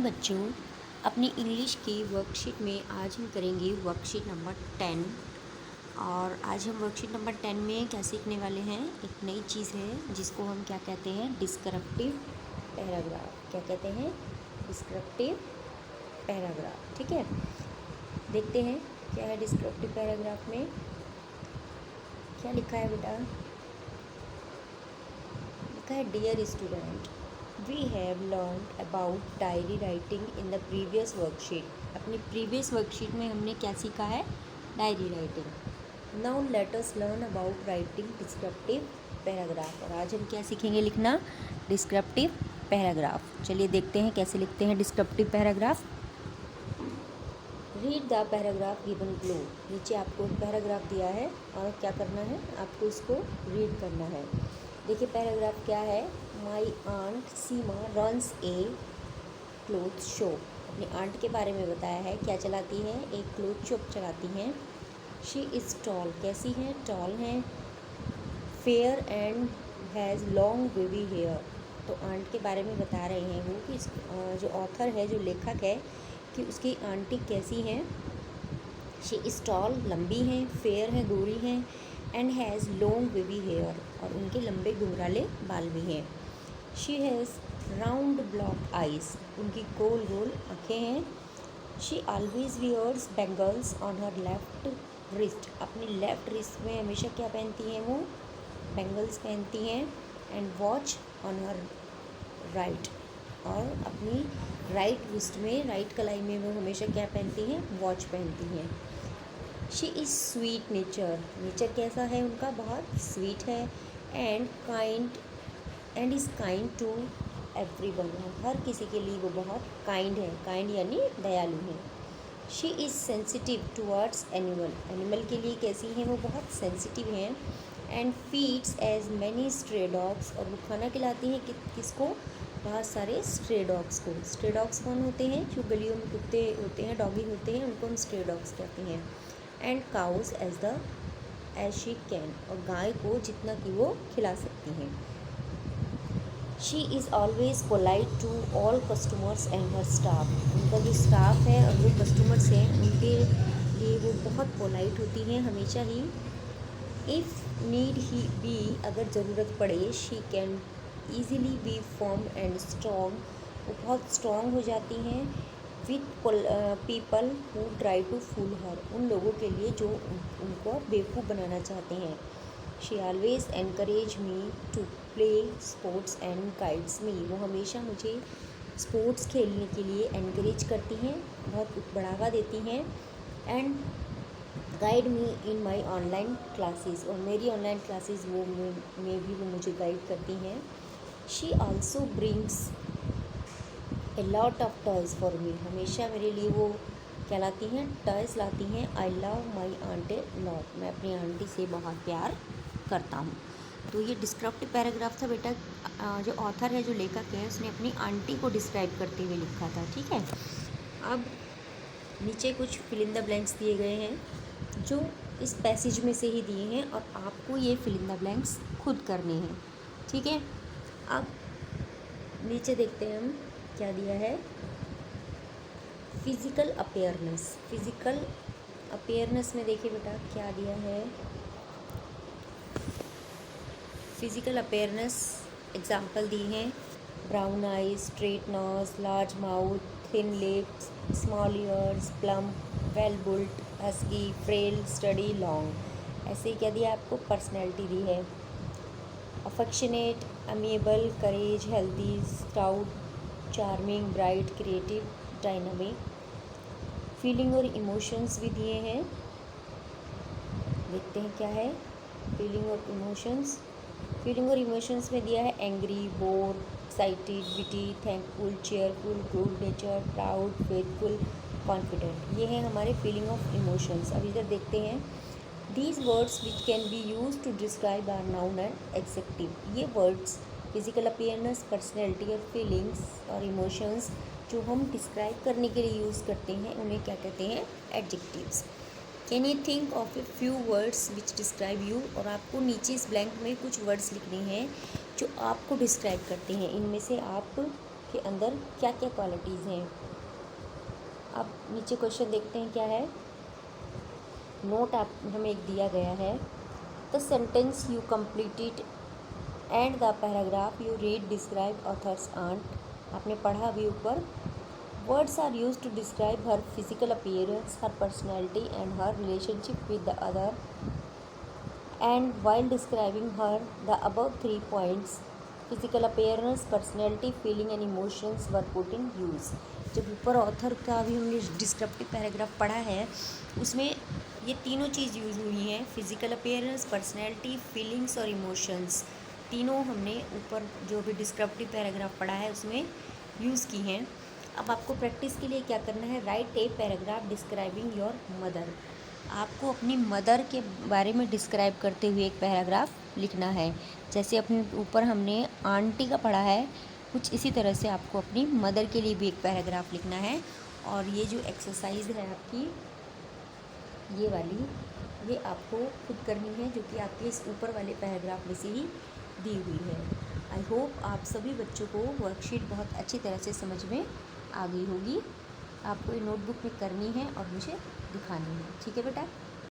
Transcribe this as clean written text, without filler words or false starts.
Morning बच्चों। अपनी English की वर्कशीट में आज हम करेंगे वर्कशीट नंबर 10। और आज हम वर्कशीट नंबर 10 में क्या सीखने वाले हैं, एक नई चीज़ है जिसको हम क्या कहते हैं, डिस्क्रिप्टिव पैराग्राफ। क्या कहते हैं, डिस्क्रिप्टिव पैराग्राफ। ठीक है, देखते हैं क्या है डिस्क्रिप्टिव पैराग्राफ में। क्या लिखा है बेटा, लिखा है dear student, we have learned about diary writing in the previous worksheet. अपनी प्रीवियस वर्कशीट में हमने क्या सीखा है, diary writing. Now let us learn about writing descriptive paragraph. और आज हम क्या सीखेंगे, लिखना डिस्क्रिप्टिव पैराग्राफ। चलिए देखते हैं कैसे लिखते हैं descriptive paragraph. Read the paragraph given below. नीचे आपको पैराग्राफ दिया है और क्या करना है, आपको इसको रीड करना है। देखिए पैराग्राफ क्या है, my aunt Seema runs a cloth shop. अपनी आंट के बारे में बताया है, क्या चलाती है, एक क्लोथ शॉप चलाती हैं। शी इज़ टॉल, कैसी हैं, टॉल हैं। Fair and has long wavy hair. तो आंट के बारे में बता रहे हैं वो कि जो ऑथर है, जो लेखक है, कि उसकी आंटी कैसी हैं। शी इज़ टॉल, लंबी हैं। फेयर है, गोरी हैं। And has long wavy hair, और उनके लंबे घुंघराले बाल भी हैं। She has round black eyes, उनकी गोल गोल आँखें हैं। She always wears bangles on her left wrist. अपनी लेफ्ट रिस्ट में हमेशा क्या पहनती हैं वो, बैंगल्स पहनती हैं। And watch on her right, और अपनी राइट रिस्ट में, राइट कलाई में वो हमेशा क्या पहनती हैं, वॉच पहनती हैं। She is sweet nature, nature कैसा है उनका, बहुत स्वीट है। And is kind to everyone, हर किसी के लिए वो बहुत काइंड है। काइंड यानी दयालु है। She is sensitive towards animal के लिए कैसी हैं, वो बहुत सेंसिटिव हैं। And feeds as many stray dogs, और वो खाना खिलाती हैं किसको, बहुत सारे स्ट्रे डॉग्स को। स्ट्रे डॉग्स कौन होते हैं, जो गलियों में कुत्ते होते हैं, डॉगी होते हैं, उनको हम स्ट्रे डॉग्स कहते हैं। And cows as she can, और गाय को जितना कि वो खिला सकती हैं। She is always polite to all customers and her staff. उनका जो स्टाफ है और जो कस्टमर्स हैं, उनके लिए वो बहुत पोलाइट होती हैं हमेशा ही। इफ़ नीड ही बी, अगर ज़रूरत पड़े, she can easily be firm and strong, वो बहुत स्ट्रॉन्ग हो जाती हैं। With people who try to fool her, उन लोगों के लिए जो उनको बेवकूफ़ बनाना चाहते हैं। She always encourage me to play sports and guides me, वो हमेशा मुझे स्पोर्ट्स खेलने के लिए एनकरेज करती हैं, बहुत बढ़ावा देती हैं। And guide me in my online classes, और मेरी ऑनलाइन क्लासेस में भी वो मुझे गाइड करती हैं। She also brings a lot of toys for me, हमेशा मेरे लिए वो क्या लाती हैं, टॉयज़ लाती हैं। I love my aunty lot, मैं अपनी आंटी से बहुत प्यार करता हूँ। तो ये डिस्क्रिप्टिव पैराग्राफ था बेटा। जो ऑथर है, जो लेखक है, उसने अपनी आंटी को डिस्क्राइब करते हुए लिखा था। ठीक है, अब नीचे कुछ फिल इन द ब्लैंक्स दिए गए हैं, जो इस पैसेज में से ही दिए हैं, और आपको ये फिल इन द ब्लैंक्स खुद करने हैं। ठीक है, अब नीचे देखते हैं हम क्या दिया है। फिज़िकल अपेयरनेस, फिज़िकल अपेयरनेस में देखिए बेटा क्या दिया है। फिज़िकल अपेयरनेस एग्जाम्पल दी हैं, brown eyes, straight nose, large mouth, thin lips, small ears, plump, well built, husky, frail, sturdy, long. ऐसे ही क्या दिया आपको, पर्सनैलिटी दी है। Affectionate, amiable, courage, healthy, stout, charming, bright, creative, dynamic. Feeling और इमोशंस भी दिए हैं, देखते हैं क्या है फीलिंग और इमोशंस। फीलिंग और इमोशंस में दिया है angry, bore, excited, witty, thankful, cheerful, good nature, proud, faithful, confident. ये है हमारे फीलिंग ऑफ इमोशंस। अब इधर देखते हैं, these words which can be use to describe are noun and adjective. ये वर्ड्स फिजिकल अपीयरेंस, पर्सनैलिटी और फीलिंग्स और इमोशंस जो हम डिस्क्राइब करने के लिए यूज़ करते हैं, उन्हें क्या कहते हैं, adjectives. Can you think of a few words which describe you, और आपको नीचे इस ब्लैंक में कुछ वर्ड्स लिखने हैं जो आपको डिस्क्राइब करते हैं। इनमें से आप के अंदर क्या क्या क्वालिटीज़ हैं। अब नीचे क्वेश्चन देखते हैं क्या है। नोट आप हमें एक दिया गया है, the sentence you completed and the paragraph you read describe author's aunt. आपने पढ़ा अभी ऊपर। Words are use to describe her physical appearance, her personality and her relationship with the other, and while describing her the above 3 points physical appearance, personality, feeling and emotions were put in use. जब ऊपर author का भी हमने descriptive paragraph पढ़ा है, उसमें ये तीनों चीज़ यूज़ हुई हैं, फिजिकल अपीयरेंस, पर्सनैलिटी, फीलिंग्स और इमोशंस। तीनों हमने ऊपर जो भी डिस्क्रिप्टिव पैराग्राफ पढ़ा है उसमें यूज़ की हैं। अब आपको प्रैक्टिस के लिए क्या करना है, right a paragraph describing your mother. आपको अपनी मदर के बारे में डिस्क्राइब करते हुए एक पैराग्राफ लिखना है। जैसे अपने ऊपर हमने आंटी का पढ़ा है, कुछ इसी तरह से आपको अपनी मदर के लिए भी एक पैराग्राफ लिखना है। और ये जो एक्सरसाइज है आपकी ये वाली, ये आपको खुद करनी है, जो कि आपके इस ऊपर वाले पैराग्राफ में से ही दी हुई है। आई होप आप सभी बच्चों को वर्कशीट बहुत अच्छी तरह से समझ में आ गई होगी। आपको ये नोटबुक में करनी है और मुझे दिखानी है। ठीक है बेटा।